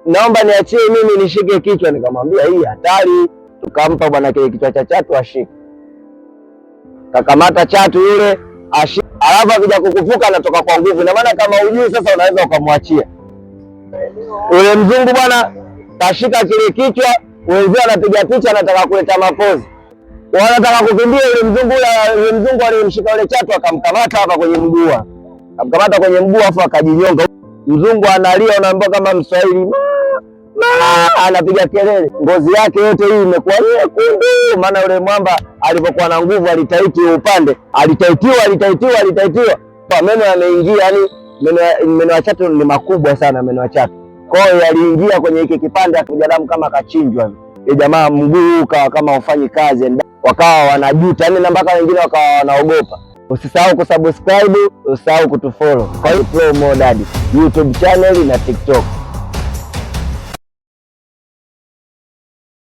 naomba niachie mimi nishike kichwa. Nikamwambia hii hatari. Tukampa bwana kile kichwa cha chatu ashike. Kakamata chatu yule ashike. Alafu akija kukufuka anatoka kwa nguvu. Na maana kama hujui sasa unaweza ukamwachia. Yule mzungu bwana kashika kile kichwa, wenzao anapiga picha, anataka kuleta mapozi. Wanataka kukimbia, yule mzungu alimshika yule chatu akamkamata hapa kwenye mguu. Akamkamata kwenye mguu afu akajinyonga. Mzungu analia, unaambia kama Mswahili. Anapiga kelele. Ngozi yake yote hii imekuwa nyekundu, maana yule mwamba alipokuwa na nguvu alitaiti upande. Alitaitiwa. Kwa meno yameingia, yani meno ya chatu ni makubwa sana, meno ya chatu. Kwa hiyo yaliingia kwenye hiki kipande akaja damu kama kachinjwa. Ile jamaa mguu ukawa kama ufanyi kazi, wakawa wanajuta, yani mpaka wengine wakawa wanaogopa. Usisahau kusubscribe, usisahau kutufollow. Kwa hiyo Pro Mo Daddy YouTube channel na TikTok.